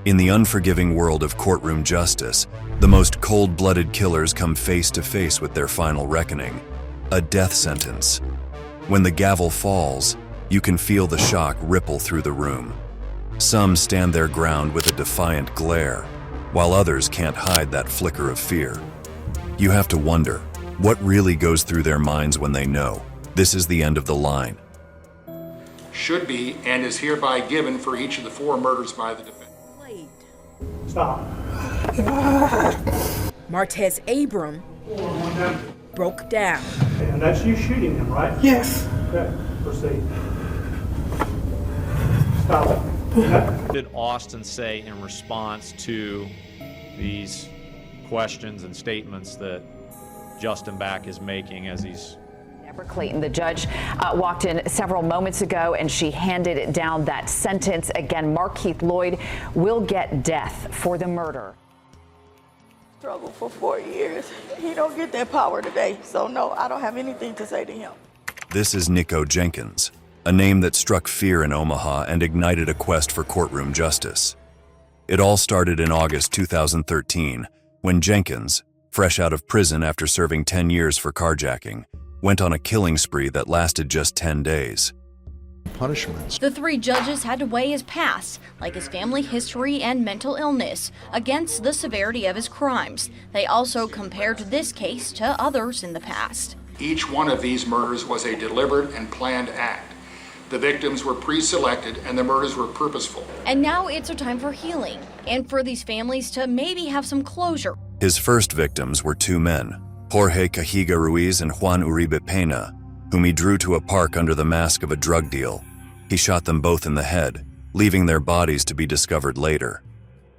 In the unforgiving world of courtroom justice, the most cold-blooded killers come face to face with their final reckoning, a death sentence. When the gavel falls, you can feel the shock ripple through the room. Some stand their ground with a defiant glare, while others can't hide that flicker of fear. You have to wonder, what really goes through their minds when they know this is the end of the line? Should be and is hereby given for each of the 4 murders by the defendant. Stop. Martez Abram broke down. And that's you shooting him, right? Yes. Okay, proceed. Stop it. What did Austin say in response to these questions and statements that Justin Back is making as he's... Clayton, the judge walked in several moments ago and she handed down that sentence. Again, Markeith Lloyd will get death for the murder. Struggled for 4 years. He don't get that power today. So no, I don't have anything to say to him. This is Nico Jenkins, a name that struck fear in Omaha and ignited a quest for courtroom justice. It all started in August 2013, when Jenkins, fresh out of prison after serving 10 years for carjacking, went on a killing spree that lasted just 10 days. Punishments. The 3 judges had to weigh his past, like his family history and mental illness, against the severity of his crimes. They also compared this case to others in the past. Each one of these murders was a deliberate and planned act. The victims were pre-selected and the murders were purposeful. And now it's a time for healing and for these families to maybe have some closure. His first victims were 2 men, Jorge Cajiga Ruiz and Juan Uribe Pena, whom he drew to a park under the mask of a drug deal. He shot them both in the head, leaving their bodies to be discovered later.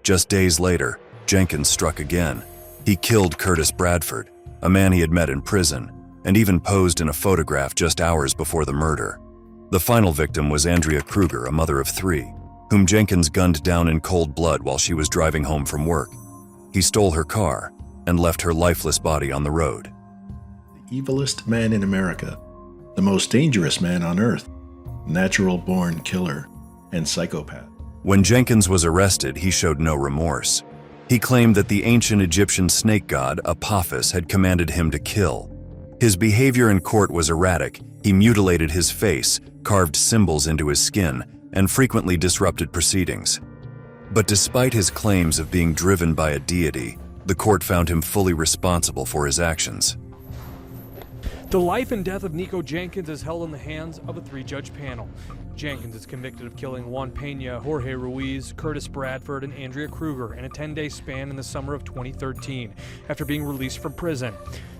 Just days later, Jenkins struck again. He killed Curtis Bradford, a man he had met in prison, and even posed in a photograph just hours before the murder. The final victim was Andrea Kruger, a mother of 3, whom Jenkins gunned down in cold blood while she was driving home from work. He stole her car and left her lifeless body on the road. The evilest man in America, the most dangerous man on earth, natural-born killer and psychopath. When Jenkins was arrested, he showed no remorse. He claimed that the ancient Egyptian snake god Apophis had commanded him to kill. His behavior in court was erratic. He mutilated his face, carved symbols into his skin, and frequently disrupted proceedings. But despite his claims of being driven by a deity, the court found him fully responsible for his actions. The life and death of Nico Jenkins is held in the hands of a 3-judge panel. Jenkins is convicted of killing Juan Pena, Jorge Ruiz, Curtis Bradford, and Andrea Kruger in a 10-day span in the summer of 2013, after being released from prison.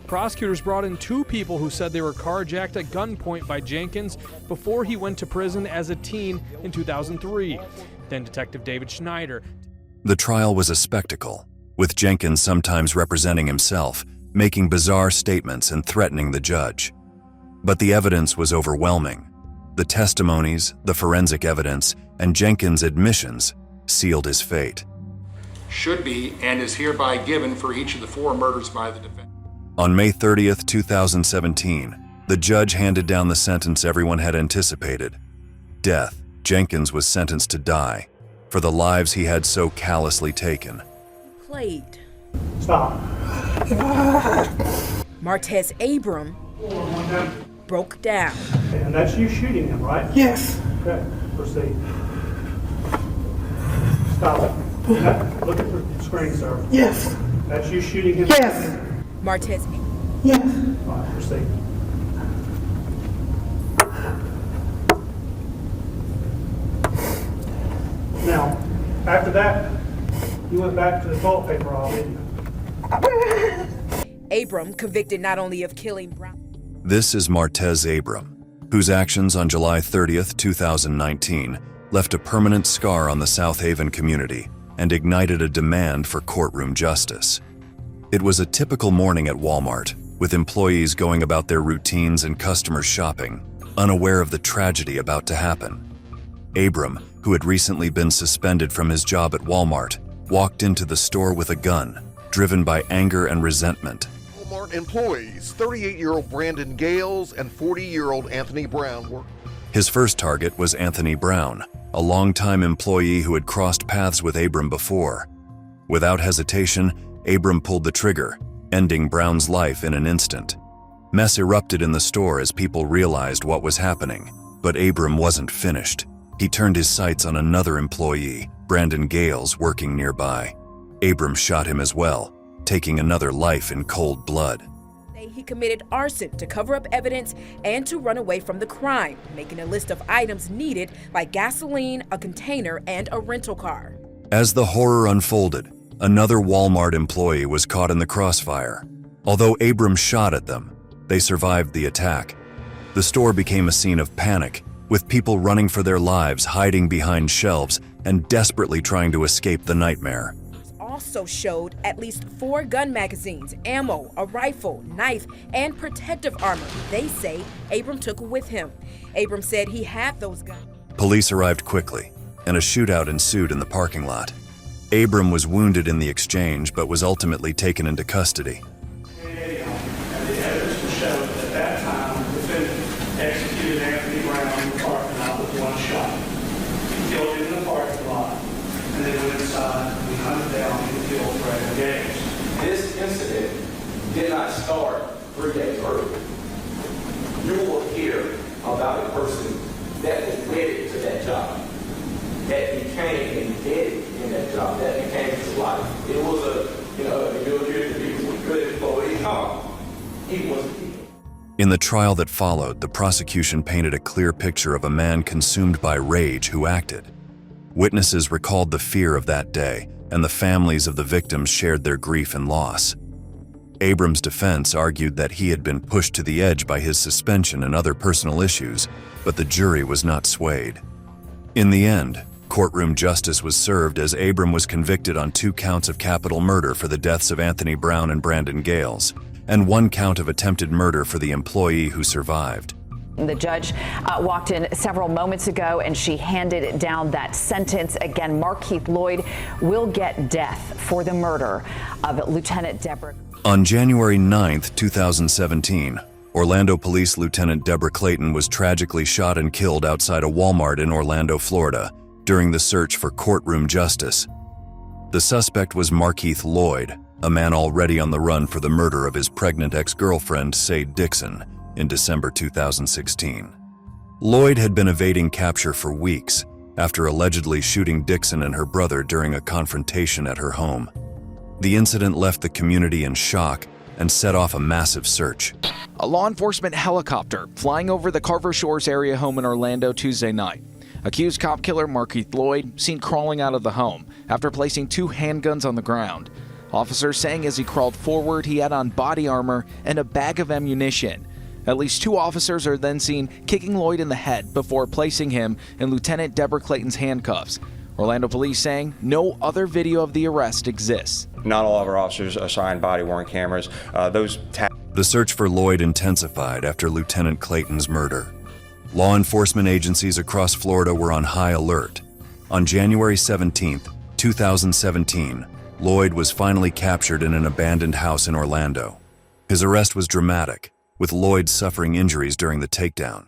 Prosecutors brought in 2 people who said they were carjacked at gunpoint by Jenkins before he went to prison as a teen in 2003. Then Detective David Schneider. The trial was a spectacle, with Jenkins sometimes representing himself, making bizarre statements and threatening the judge. But the evidence was overwhelming. The testimonies, the forensic evidence, and Jenkins' admissions sealed his fate. Should be and is hereby given for each of the 4 murders by the defendant. On May 30th, 2017, the judge handed down the sentence everyone had anticipated. Death. Jenkins was sentenced to die for the lives he had so callously taken. Played. Stop. Martez Abram broke down. And that's you shooting him, right? Yes. Okay, proceed. Stop it. Okay, look at the screen, sir. Yes. That's you shooting him? Yes. Martez. Yes. All right, proceed. Now, after that, you went back to the toilet paper aisle, didn't you? Abram convicted not only of killing Brown. This is Martez Abram, whose actions on July 30th, 2019 left a permanent scar on the South Haven community and ignited a demand for courtroom justice. It was a typical morning at Walmart, with employees going about their routines and customers shopping, unaware of the tragedy about to happen. Abram, who had recently been suspended from his job at Walmart, walked into the store with a gun, driven by anger and resentment. Walmart employees, 38-year-old Brandon Gales and 40-year-old Anthony Brown were. His first target was Anthony Brown, a longtime employee who had crossed paths with Abram before. Without hesitation, Abram pulled the trigger, ending Brown's life in an instant. Mess erupted in the store as people realized what was happening, but Abram wasn't finished. He turned his sights on another employee, Brandon Gales, working nearby. Abram shot him as well, taking another life in cold blood. He committed arson to cover up evidence and to run away from the crime, making a list of items needed like gasoline, a container, and a rental car. As the horror unfolded, another Walmart employee was caught in the crossfire. Although Abram shot at them, they survived the attack. The store became a scene of panic, with people running for their lives, hiding behind shelves, and desperately trying to escape the nightmare. Also showed at least 4 gun magazines, ammo, a rifle, knife, and protective armor they say Abram took with him. Abram said he had those guns. Police arrived quickly, and a shootout ensued in the parking lot. Abram was wounded in the exchange, but was ultimately taken into custody. And the evidence will show that at that time, the defendant executed Anthony Brown in the parking lot with 1 shot. He killed him in the parking lot, and then went inside and we hunted down and killed Brandon Gales. This incident did not start 3 days earlier. You will hear about a person that was wedded to that job, that became embedded in that job, that became his life. It was you'll hear that he was a good employee. He was. In the trial that followed, the prosecution painted a clear picture of a man consumed by rage who acted. Witnesses recalled the fear of that day, and the families of the victims shared their grief and loss. Abram's defense argued that he had been pushed to the edge by his suspension and other personal issues, but the jury was not swayed. In the end, courtroom justice was served as Abram was convicted on 2 counts of capital murder for the deaths of Anthony Brown and Brandon Gales, and 1 count of attempted murder for the employee who survived. The judge walked in several moments ago and she handed down that sentence. Again, Markeith Lloyd will get death for the murder of Lieutenant Deborah. On January 9, 2017, Orlando Police Lieutenant Deborah Clayton was tragically shot and killed outside a Walmart in Orlando, Florida, during the search for courtroom justice. The suspect was Markeith Lloyd, a man already on the run for the murder of his pregnant ex-girlfriend, Sade Dixon, in December 2016. Lloyd had been evading capture for weeks after allegedly shooting Dixon and her brother during a confrontation at her home. The incident left the community in shock and set off a massive search. A law enforcement helicopter flying over the Carver Shores area home in Orlando Tuesday night. Accused cop killer Markeith Lloyd seen crawling out of the home after placing 2 handguns on the ground. Officers saying as he crawled forward, he had on body armor and a bag of ammunition. At least 2 officers are then seen kicking Lloyd in the head before placing him in Lieutenant Deborah Clayton's handcuffs. Orlando police saying no other video of the arrest exists. Not all of our officers assigned body-worn cameras. The search for Lloyd intensified after Lieutenant Clayton's murder. Law enforcement agencies across Florida were on high alert. On January 17, 2017, Lloyd was finally captured in an abandoned house in Orlando. His arrest was dramatic, with Lloyd suffering injuries during the takedown.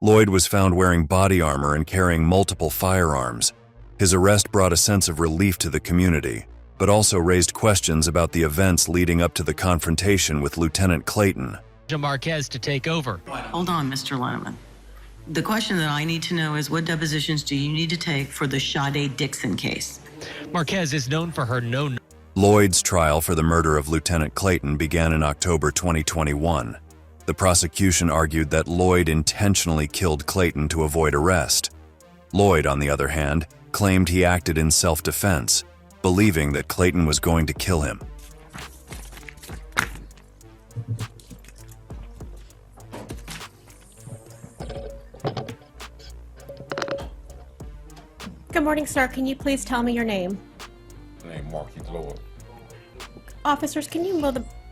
Lloyd was found wearing body armor and carrying multiple firearms. His arrest brought a sense of relief to the community, but also raised questions about the events leading up to the confrontation with Lieutenant Clayton. Marquez to take over. Hold on, Mr. Lenneman. The question that I need to know is what depositions do you need to take for the Sade Dixon case? Marquez is known for her no. Lloyd's trial for the murder of Lieutenant Clayton began in October 2021. The prosecution argued that Lloyd intentionally killed Clayton to avoid arrest. Lloyd, on the other hand, claimed he acted in self-defense, believing that Clayton was going to kill him. Good morning, sir. Can you please tell me your name? Name Markeith Lloyd. Officers, can you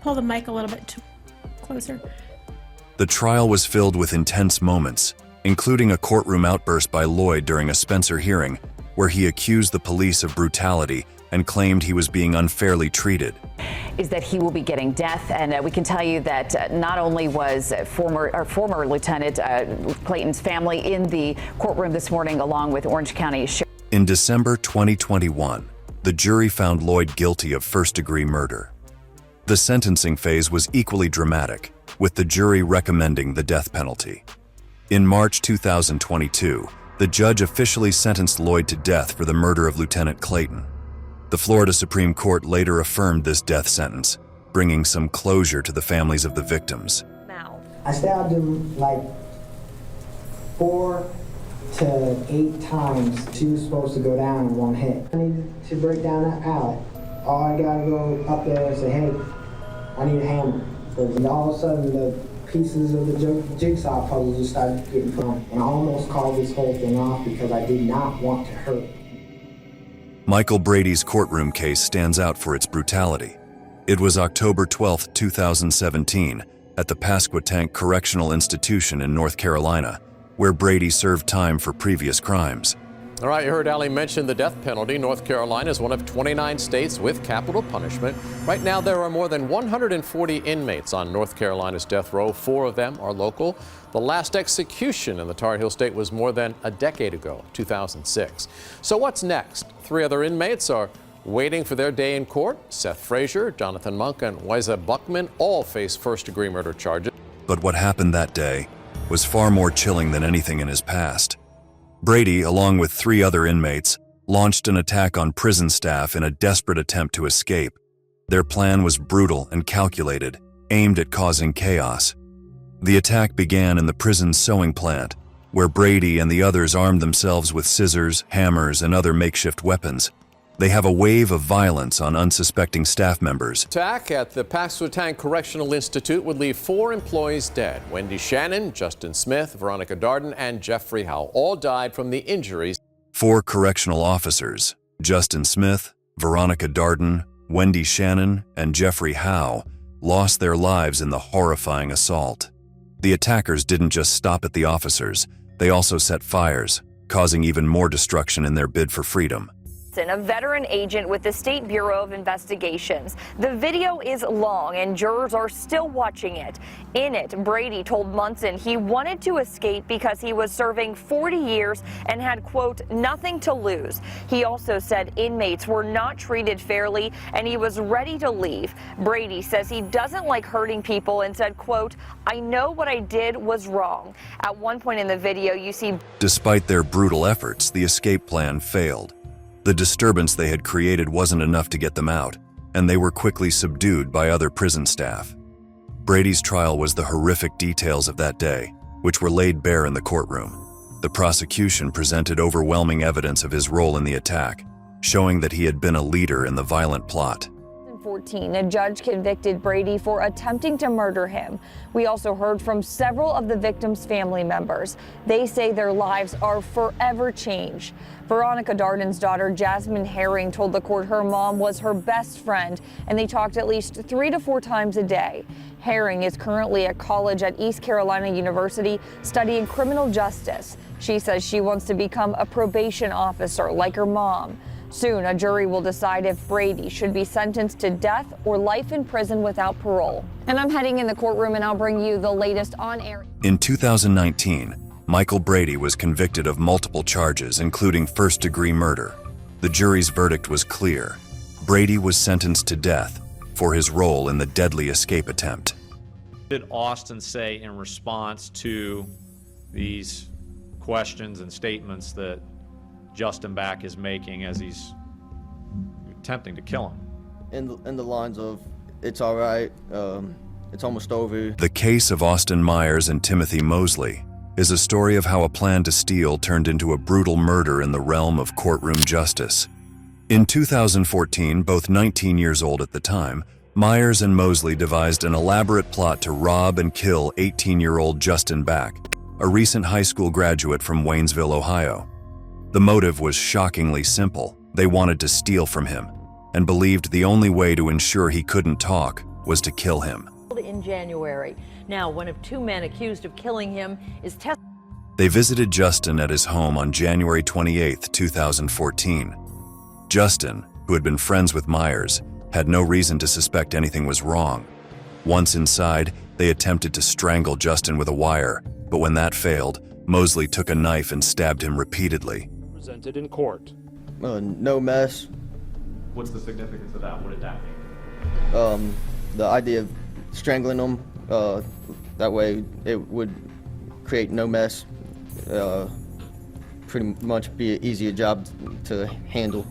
pull the mic a little bit closer? The trial was filled with intense moments, including a courtroom outburst by Lloyd during a Spencer hearing, where he accused the police of brutality and claimed he was being unfairly treated. Is that he will be getting death, and we can tell you that not only was former Lieutenant Clayton's family in the courtroom this morning, along with Orange County Sheriff. In December 2021, the jury found Lloyd guilty of first-degree murder. The sentencing phase was equally dramatic, with the jury recommending the death penalty. In March 2022, the judge officially sentenced Lloyd to death for the murder of Lieutenant Clayton. The Florida Supreme Court later affirmed this death sentence, bringing some closure to the families of the victims. I stabbed him like 4 to 8 times. She was supposed to go down in one hit. I needed to break down that pallet. I gotta go up there and say, hey, I need a hammer. And all of a sudden, the pieces of the jigsaw puzzle just started getting put on. And I almost called this whole thing off because I did not want to hurt. Michael Brady's courtroom case stands out for its brutality. It was October 12, 2017, at the Pasquotank Correctional Institution in North Carolina, where Brady served time for previous crimes. All right, you heard Ali mention the death penalty. North Carolina is one of 29 states with capital punishment. Right now, there are more than 140 inmates on North Carolina's death row. 4 of them are local. The last execution in the Tar Heel State was more than a decade ago, 2006. So what's next? 3 other inmates are waiting for their day in court. Seth Frazier, Jonathan Monk, and Wiza Buckman all face first-degree murder charges. But what happened that day was far more chilling than anything in his past. Brady, along with 3 other inmates, launched an attack on prison staff in a desperate attempt to escape. Their plan was brutal and calculated, aimed at causing chaos. The attack began in the prison's sewing plant, where Brady and the others armed themselves with scissors, hammers, and other makeshift weapons. They have a wave of violence on unsuspecting staff members. Attack at the Pasquotank Correctional Institute would leave 4 employees dead. Wendy Shannon, Justin Smith, Veronica Darden, and Jeffrey Howe all died from the injuries. 4 correctional officers, Justin Smith, Veronica Darden, Wendy Shannon, and Jeffrey Howe, lost their lives in the horrifying assault. The attackers didn't just stop at the officers, they also set fires, causing even more destruction in their bid for freedom. A veteran agent with the State Bureau of Investigations. The video is long and jurors are still watching it. In it, Brady told Munson he wanted to escape because he was serving 40 years and had, quote, nothing to lose. He also said inmates were not treated fairly and he was ready to leave. Brady says he doesn't like hurting people and said, quote, I know what I did was wrong. At one point in the video, you see. Despite their brutal efforts, the escape plan failed. The disturbance they had created wasn't enough to get them out, and they were quickly subdued by other prison staff. Brady's trial was the horrific details of that day, which were laid bare in the courtroom. The prosecution presented overwhelming evidence of his role in the attack, showing that he had been a leader in the violent plot. In 2014, a judge convicted Brady for attempting to murder him. We also heard from several of the victims' family members. They say their lives are forever changed. Veronica Darden's daughter, Jasmine Herring, told the court her mom was her best friend, and they talked at least 3 to 4 times a day. Herring is currently at college at East Carolina University studying criminal justice. She says she wants to become a probation officer like her mom. Soon, a jury will decide if Brady should be sentenced to death or life in prison without parole. And I'm heading in the courtroom, and I'll bring you the latest on air. In 2019, Michael Brady was convicted of multiple charges, including first-degree murder. The jury's verdict was clear. Brady was sentenced to death for his role in the deadly escape attempt. What did Austin say in response to these questions and statements that Justin Back is making as he's attempting to kill him? In the lines of, it's all right, it's almost over. The case of Austin Myers and Timothy Mosley is a story of how a plan to steal turned into a brutal murder in the realm of courtroom justice. In 2014, both 19 years old at the time, Myers and Mosley devised an elaborate plot to rob and kill 18-year-old Justin Back, a recent high school graduate from Waynesville, Ohio. The motive was shockingly simple. They wanted to steal from him and believed the only way to ensure he couldn't talk was to kill him. In January. Now, one of 2 men accused of killing him is tested. They visited Justin at his home on January 28, 2014. Justin, who had been friends with Myers, had no reason to suspect anything was wrong. Once inside, they attempted to strangle Justin with a wire, but when that failed, Mosley took a knife and stabbed him repeatedly. Presented in court. No mess. What's the significance of that? What did that mean? The idea of strangling them, that way it would create no mess. Pretty much be an easier job to handle.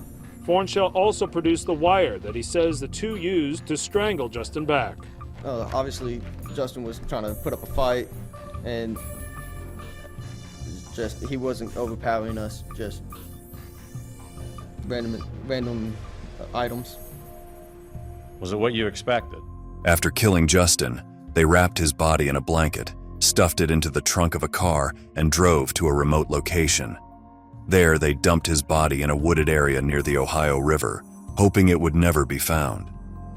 Fornshell also produced the wire that he says the two used to strangle Justin back. Obviously, Justin was trying to put up a fight, and he wasn't overpowering us, just random items. Was it what you expected? After killing Justin, they wrapped his body in a blanket, stuffed it into the trunk of a car, and drove to a remote location. There, they dumped his body in a wooded area near the Ohio River, hoping it would never be found.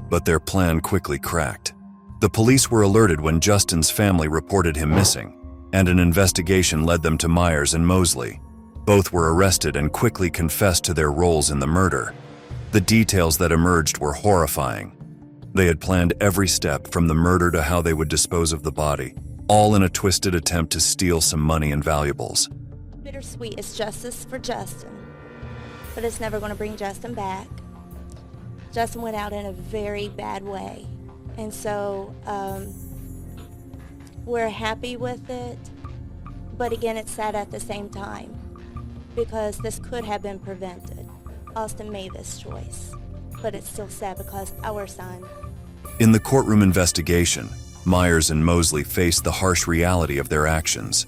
But their plan quickly cracked. The police were alerted when Justin's family reported him missing, and an investigation led them to Myers and Mosley. Both were arrested and quickly confessed to their roles in the murder. The details that emerged were horrifying. They had planned every step from the murder to how they would dispose of the body, all in a twisted attempt to steal some money and valuables. Bittersweet is justice for Justin, but it's never going to bring Justin back. Justin went out in a very bad way, and so we're happy with it, but again, it's sad at the same time because this could have been prevented. Austin made this choice, but it's still sad because our son. In the courtroom investigation, Myers and Mosley faced the harsh reality of their actions.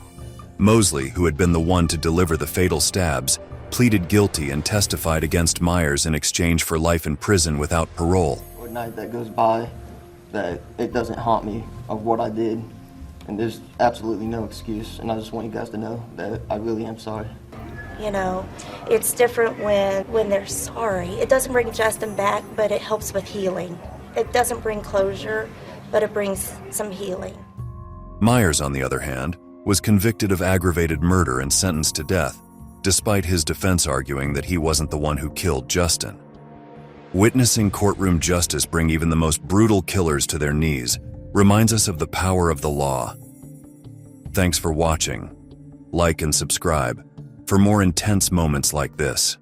Mosley, who had been the one to deliver the fatal stabs, pleaded guilty and testified against Myers in exchange for life in prison without parole. One night that goes by that it doesn't haunt me of what I did, and there's absolutely no excuse, and I just want you guys to know that I really am sorry. You know, it's different when they're sorry. It doesn't bring Justin back, but it helps with healing. It doesn't bring closure, but it brings some healing. Myers, on the other hand, was convicted of aggravated murder and sentenced to death, despite his defense arguing that he wasn't the one who killed Justin. Witnessing courtroom justice bring even the most brutal killers to their knees reminds us of the power of the law. Thanks for watching. Like and subscribe for more intense moments like this.